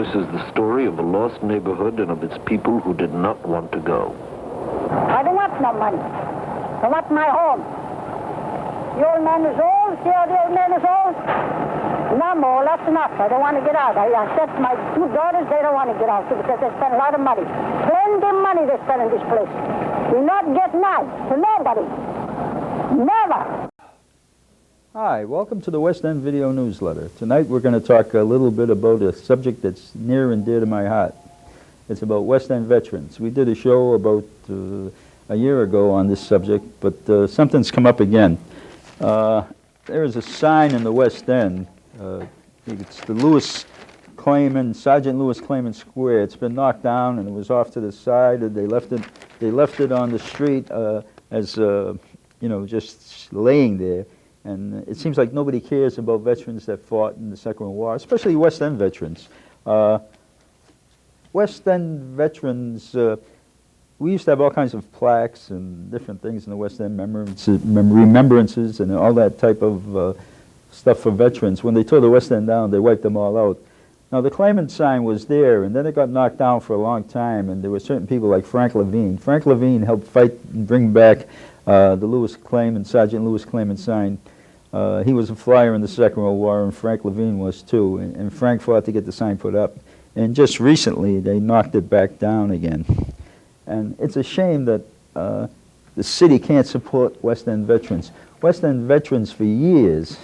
This is the story of a lost neighborhood and of its people who did not want to go. I don't want no money. I want my home. The old man is old. See how the old man is old? No more. That's enough. I don't want to get out. I said to my two daughters, they don't want to get out too because they spend a lot of money. Plenty of money they spend in this place. Do not get nice to nobody. Never. Hi, welcome to the West End Video Newsletter. Tonight we're going to talk a little bit about a subject that's near and dear to my heart. It's about West End veterans. We did a show about a year ago on this subject, but something's come up again. There is a sign in the West End. It's the Sergeant Lewis Clayman Square. It's been knocked down and it was off to the side. And they left it on the street as just laying there. And it seems like nobody cares about veterans that fought in the Second World War, especially West End veterans. West End veterans, we used to have all kinds of plaques and different things in the West End, remembrances and all that type of stuff for veterans. When they tore the West End down, they wiped them all out. Now, the Clayman sign was there, and then it got knocked down for a long time, and there were certain people like Frank Levine. Frank Levine helped fight and bring back the Lewis Clayman, Sergeant Lewis Clayman sign. He was a flyer in the Second World War, and Frank Levine was too, and Frank fought to get the sign put up. And just recently, they knocked it back down again. And it's a shame that the city can't support West End veterans. West End veterans for years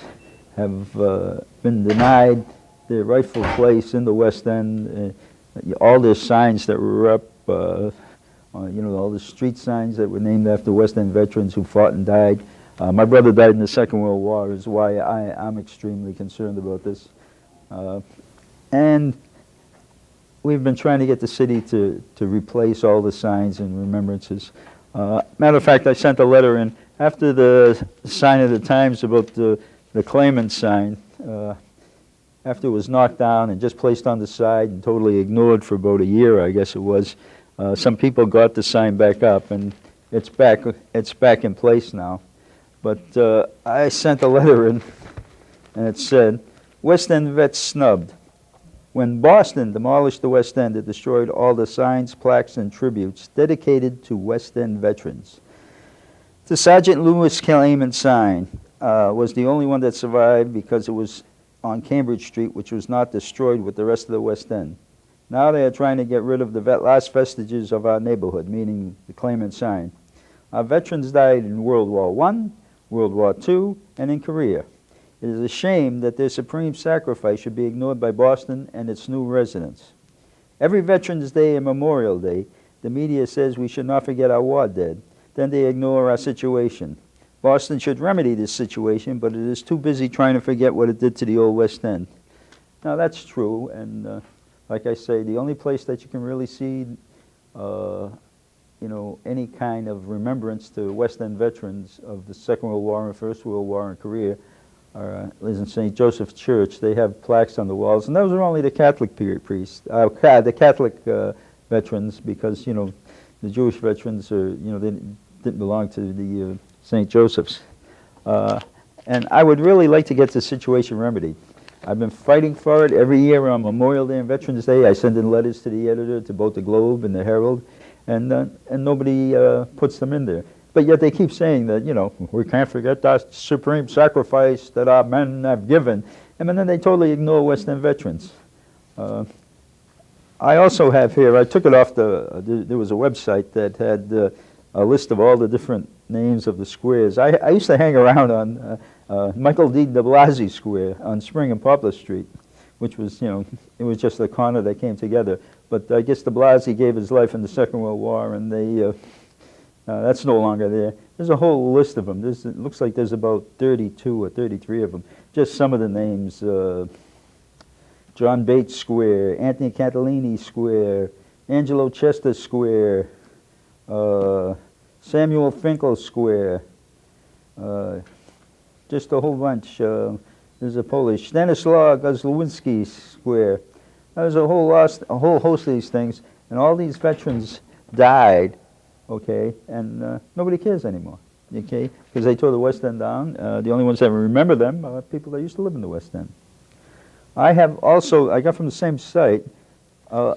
have been denied their rightful place in the West End. All their signs that were up, all the street signs that were named after West End veterans who fought and died. My brother died in the Second World War, is why I'm extremely concerned about this. And we've been trying to get the city to replace all the signs and remembrances. Matter of fact, I sent a letter in after the sign of the times about the Clayman sign. After it was knocked down and just placed on the side and totally ignored for about a year, I guess it was, some people got the sign back up, and it's back in place now. But I sent a letter in, and it said, West End vets snubbed. When Boston demolished the West End, it destroyed all the signs, plaques, and tributes dedicated to West End veterans. The Sergeant Lewis Clayman sign was the only one that survived because it was on Cambridge Street, which was not destroyed with the rest of the West End. Now they are trying to get rid of the last vestiges of our neighborhood, meaning the Clayman sign. Our veterans died in World War I, World War II, and in Korea. It is a shame that their supreme sacrifice should be ignored by Boston and its new residents. Every Veterans Day and Memorial Day, the media says we should not forget our war dead. Then they ignore our situation. Boston should remedy this situation, but it is too busy trying to forget what it did to the old West End. Now that's true, and like I say, the only place that you can really see any kind of remembrance to West End veterans of the Second World War and First World War in Korea is in St. Joseph's Church. They have plaques on the walls, and those are only the Catholic priests, the Catholic veterans, because the Jewish veterans they didn't belong to the St. Joseph's. And I would really like to get the situation remedied. I've been fighting for it every year on Memorial Day and Veterans Day. I send in letters to the editor, to both the Globe and the Herald, and nobody puts them in there. But yet they keep saying that, we can't forget that supreme sacrifice that our men have given. And then they totally ignore West End veterans. I also have here, I took it off there was a website that had a list of all the different names of the squares. I used to hang around on Michael D. de Blasi Square on Spring and Poplar Street, which was, it was just a corner that came together. But I guess de Blasi gave his life in the Second World War, and that's no longer there. There's a whole list of them. It looks like there's about 32 or 33 of them. Just some of the names: John Bates Square, Anthony Catalini Square, Angelo Chester Square, Samuel Finkel Square, just a whole bunch. There's a Polish, Stanislaw Gozlowinski Square. There's a whole host of these things, and all these veterans died, okay, and nobody cares anymore, okay, because they tore the West End down. The only ones that remember them are people that used to live in the West End. I got from the same site a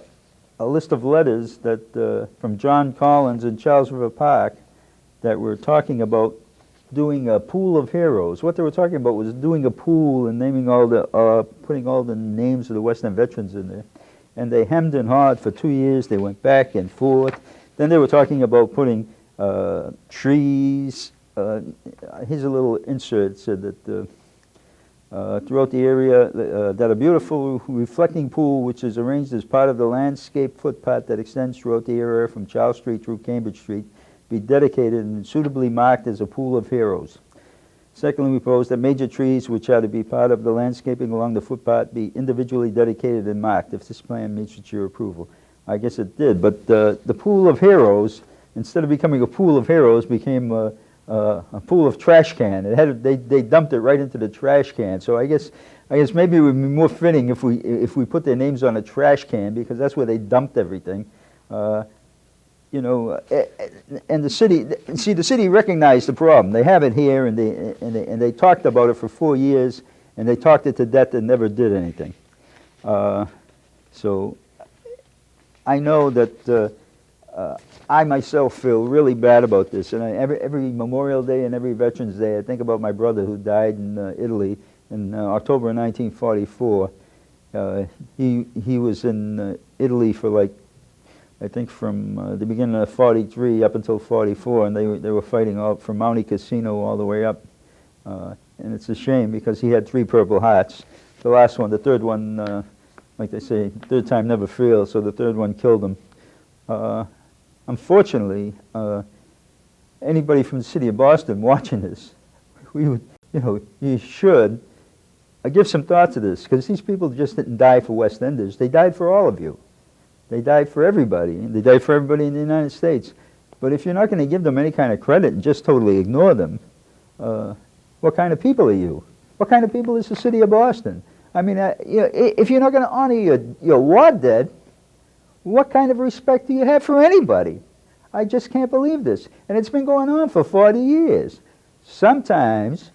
list of letters that from John Collins in Charles River Park that were talking about doing a pool of heroes. What they were talking about was doing a pool and naming all the, putting all the names of the West End veterans in there. And they hemmed and hawed for 2 years. They went back and forth. Then they were talking about putting trees. Here's a little insert. It said that throughout the area, that a beautiful reflecting pool, which is arranged as part of the landscape footpath that extends throughout the area from Charles Street through Cambridge Street, be dedicated and suitably marked as a pool of heroes. Secondly, we propose that major trees which are to be part of the landscaping along the footpath be individually dedicated and marked, if this plan meets with your approval. I guess it did, but the pool of heroes, instead of becoming a pool of heroes, became a pool of trash can. It had, they dumped it right into the trash can. So I guess maybe it would be more fitting if we put their names on a trash can, because that's where they dumped everything. You know, and the city, see, the city recognized the problem. They have it here, and they talked about it for 4 years, and they talked it to death and never did anything. So I know that I myself feel really bad about this, and every Memorial Day and every Veterans Day, I think about my brother who died in Italy in October 1944. He was in Italy for like, I think from the beginning of 43 up until 44, and they were fighting all from Mountie Casino all the way up. And it's a shame because he had 3 Purple Hearts. The last one, the third one, like they say, third time never fails, so the third one killed him. Unfortunately, anybody from the city of Boston watching this, we would, you know, you should give some thought to this, because these people just didn't die for West Enders. They died for all of you. They died for everybody. They died for everybody in the United States. But if you're not going to give them any kind of credit and just totally ignore them, what kind of people are you? What kind of people is the city of Boston? I mean, you know, if you're not going to honor your war dead, what kind of respect do you have for anybody? I just can't believe this. And it's been going on for 40 years. Sometimes